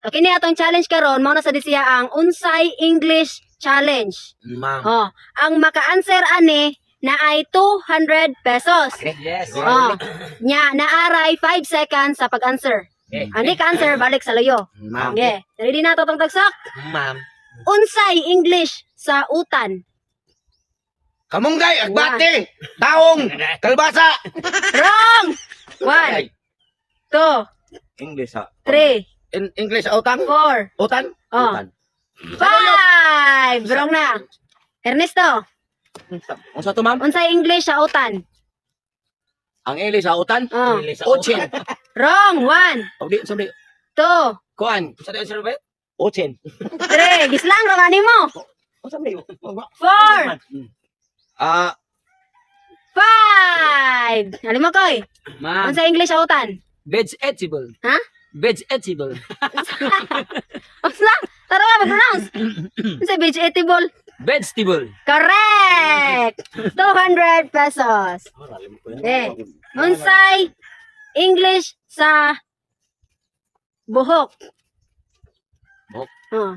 Okay ni atong challenge karon mao na sa siya ang unsay English challenge. Ma'am. Oh, ang maka-answer ani na ay 200 pesos. Yes. Oh, nya naaray 5 seconds sa pag-answer. Ani ka-answer balik sa loyo. Ma'am. Okay, ready na to tong tagsak? Ma'am. Unsay English sa utan? Kamunggay, agbate, taong, kalbasa. Wrong! 1, 2, English ha. 3, English utang? 4, Utan? Oh. Utan. 5! Wrong na. Ernesto, Ano sa to, ma'am? unsay English sa utan? Ang English sa utan? Oh. Ochin. Wrong! 1, Sabi, sabi. 2, Kuan. Sa tayo, sir, ba? Ochin. 3, gislang ramani mo. Ano sabi? 4, Ah, 5. Ano mo koy? ma'am. Unsay English sa utan? Vegetable. Ha? Vegetable. Unsa? Tara ba pronounce? Unsay vegetable? Vegetable. Correct! 200 pesos. Eh, unsay English sa buhok? Buhok? Oh.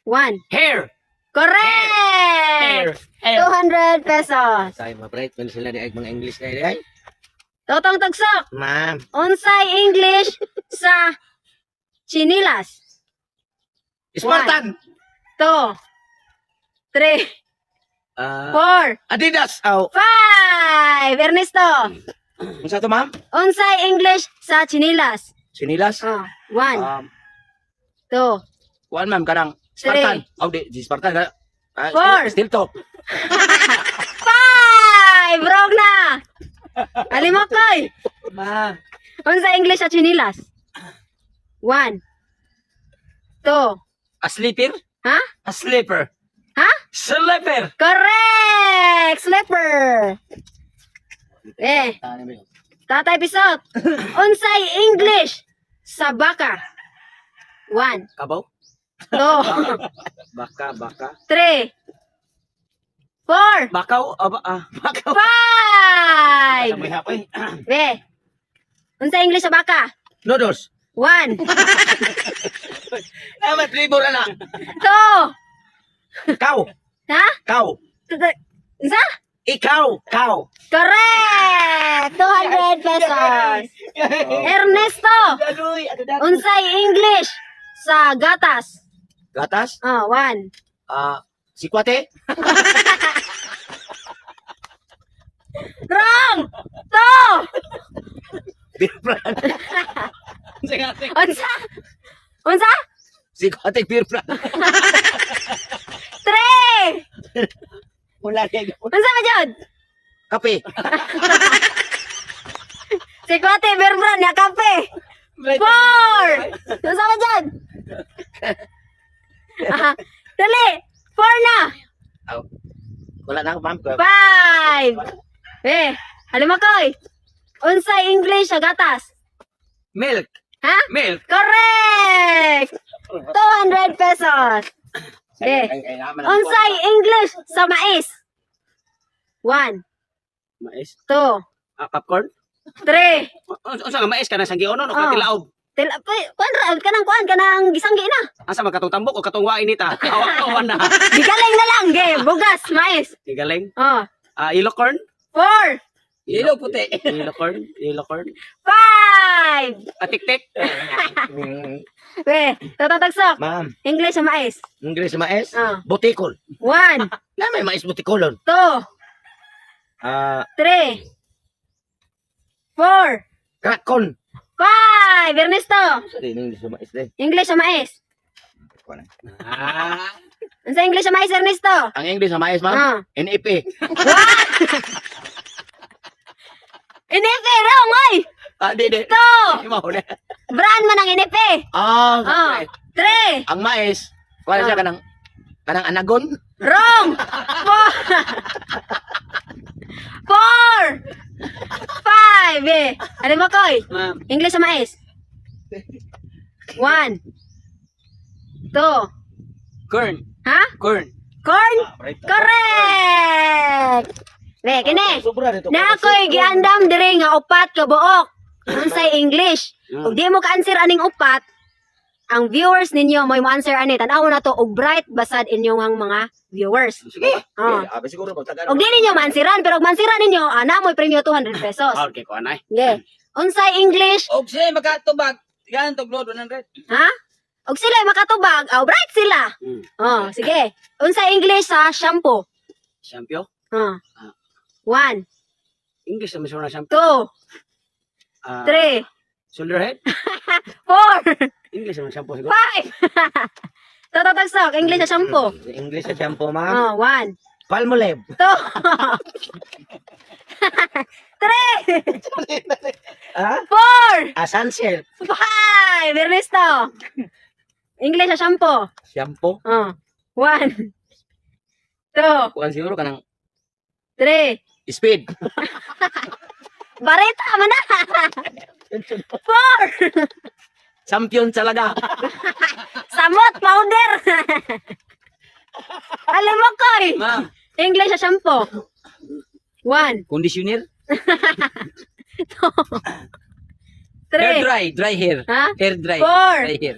1. Hair. Correct! 200 pesos. Say, ma-bright man sila di ay mga English na ay. Totong tagsak. Ma'am. Unsay English sa chinilas? Spartan. 2, 3, Ah, 4, Adidas. Oh. 5. Ernesto. Ano sa to, ma'am? Unsay English sa chinilas? Sinilas. Oh, 1, Um, 2, kuan ma'am kanang Spartan. Oh, di Spartan na. Ah, Four. Still to. 5. Wrong na. Alimakoy. Ma'am. Unsa English sa chinilas? 1, 2, A sleeper? ha? A sleeper. Ha? Sleeper. Correct! Slipper. Eh, tatay pisot. Unsay English sa baka? 1, Kabaw? 2, Baka. 3, 4, Bakaw? Bakaw. 5. May hapay. Eh, unsa English sa baka? Noodles. 1, Namat libur na. 2, Kaw. ha? Kaw. Unsa? Ikaw. Kaw. Correct! 200 pesos. Ernesto, unsay English sa gatas? Gatas? Oh, 1. Sikwate? Wrong! 2. Beer brand. Unsa? Unsa? Sikwate beer brand. 3. Wala kayo. Unsa ba jud? Kape. Si Kwate Berbran ya kape. 4. Unsa ba jud? Dali. 4 na. Oh. Wala na ako, ma'am. 5. Eh, halimakoy. Unsay English sa gatas? Milk. Ha? Milk. Correct! 200 pesos. Eh, unsay English sa mais? 1, Mais. 2, Popcorn. 3. Unsa nga mais ka na sang gionon o Oh. katilaob? Kanang gisanggi na. Asa man katong tambok o katong wain nita? Awan na. Gigaling na lang, ge. Bugas, mais. Igaling. Oh, Yellow corn. 4, Yellow puti. Yellow corn. Yellow corn. 5. Atik-tik. We, tatatagsok. Ma'am, English sa mais. English mais. Oh. Butikol. 1, Na may mais butikolon. 2, 3, 4, Krakon. 5. Ernesto. Sorry, English mais din. English sa mais. Ah. Unsa English sa mais, Ernesto? Ang English sa mais, ma'am? NAP. What? Inipi, wrong, oy! Di. To! Mao na. Brand man ang inipi. Oh, Okay. 3. Ang mais, wala siya kanang anagon. Wrong! 4. 5. Eh. Ano mo, Koy? Ma'am. English sa mais. 1, 2. Corn. Ha? Corn. Corn? Right. Correct! Be, kini. Sobra dito. Na ako'y giandam diri nga upat ka buok. Unsay English. Ug di mo ka-answer aning upat, ang viewers ninyo mo answer ani tan-aw na to og bright basad inyong ang mga viewers. Sige. Ah. Abi siguro magtagal. Og di ninyo mansiran pero og mansiran ninyo ana mo premyo 200 pesos. Okay ko anay. Yeah. Unsay English? Og siya makatubag. Yan tog load 100. Ha? Og sila makatubag, bright sila. Oh, sige. Unsay English sa shampoo? Shampoo. Oh. 1, English naman siya na shampoo. 2, 3, Shoulder head. 4, English naman shampoo siguro. 5. Tatagsok, English sa shampoo. English sa shampoo, ma'am. Oh, 1, Palmolive. 2, 3, Ah? 4, Sunsilk. 5. Ernesto. English sa shampoo. Shampoo. Oh. 1, 2, Kuan siguro ka ng 3. Speed. Bareta man na. 4. champion talaga. Samot powder. Alam mo koy. Ma'am, English sa shampoo. 1, conditioner. 3, Hair dry hair. ha? Hair dry. 4. Dry hair.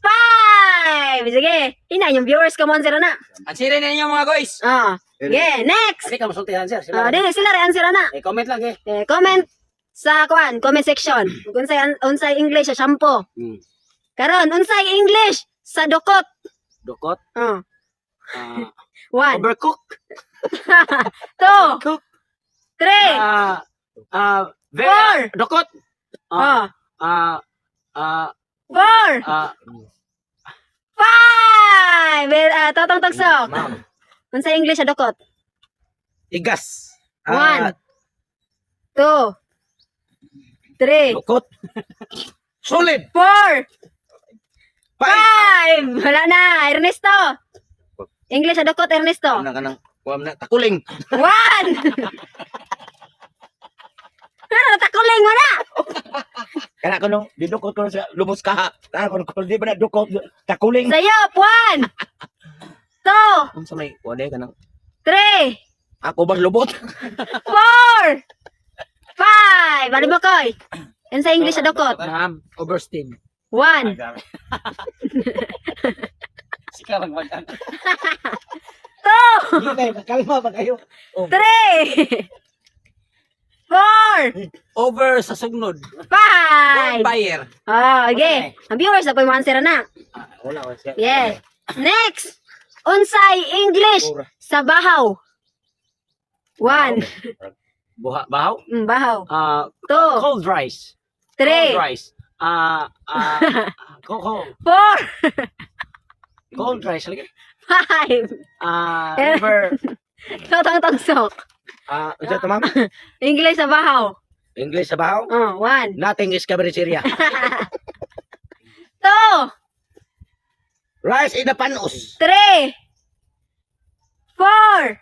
5. Sige. Ina yung viewers ko mon sila na. Answer na ninyo mga guys. Ah. Sige, next. Kasi ka masulti answer. Ah, dili sila rin answer na. Comment lang eh. Comment sa comment section. Unsay unsay English sa shampoo. Karon unsay English sa dukot. Dukot. Ah. ah, 1, overcook. 2, Cook. 3. Very, dukot. Ah. Ah, ah, 4, ah, 5. Totong tagsok. ma'am. Unsay English sa dukot. Igas. 1, 2, 3, Dukot. Solid. 4, Five. 5. Wala na. Ernesto. English sa dukot, Ernesto. Kanang kuam na takuling. 1. Ano, takuling mo na. Kana ko nung didukot ko sa lubos kaha. Kana ko nung di ba na dukot takuling. Sayop. 1, 2, Unsa may wala kanang 3, ako ba lubot? 4, 5. Bali mo koy. Yan sa English sa dukot. Ma'am, oversteam. 1, Sika lang magkano. 2, Hindi kayo, kalma ba kayo? 3, 4, Over sa sugnod. 5. Buyer. Oh, okay. Ang viewers na po yung answer na. Wala wala. Yeah. Next. Unsay English sa bahaw. 1. Bahaw? Bahaw. 2, Cold rice. Cold 3, rice. Cold 4, cold rice lagi. 5. Never. Totong tagsok. Unsa to ma'am? English sa bahaw. English sa bahaw? Oh, 1, Nothing is cabareceria. 2, Rice in the panos. 3, 4,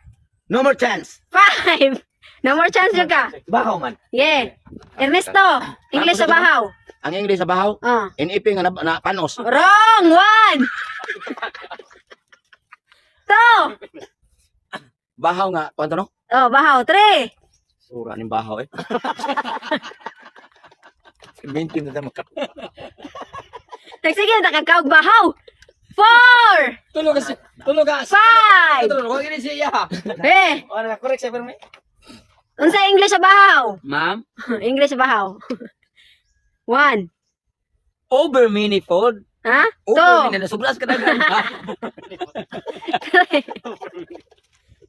No more chance. 5. No more chance yung ka. Bahaw man. Yeah. Ernesto, English sa bahaw. Ang English sa bahaw, Oh. iniping na panos. Wrong. 1, 2. Bahaw nga, kwanto no? Oh, bahaw. 3, Sura ning bahaw eh. Mintin na mo. nagsige na kakawag bahaw. 4, Tulog ka. 5. Tulog. Huwag ini siya. Eh, Wala, correct sa permi. unsa English sa bahaw? Ma'am, English sa bahaw. 1. over manifold. Ha? Over 2, na sublas ka na.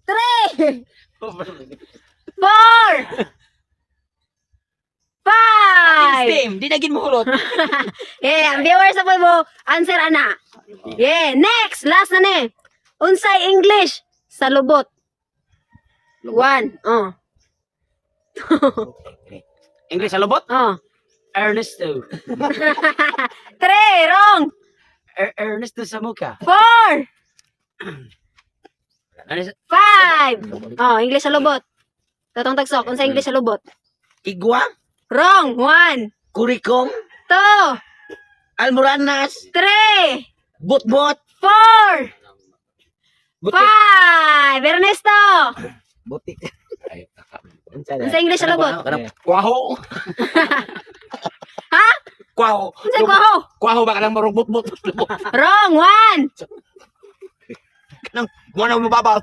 3, 4, 5. Steam, di naging mahulot. Yeah, ang viewers na po mo, answer ana. Yeah, next, last na ni. Unsay English sa lubot. 1. Oh. English sa lubot? Oh. Ernesto. 3, wrong. Ernesto sa muka. 4, Ernesto. 5. Oh, English sa lubot. Tatong tagsok, unsay English sa lubot. Igwa. Wrong. 1, Kurikong. 2, Almoranas. 3, Butbot. 4, Butik. 5. Ernesto. Butik. Unsay English sa lubot. Kanang kwaho. Ha? Kwaho. Unsay kwaho? Kwaho ba kanang marong butbut. Wrong one. Kanang mo na mababa.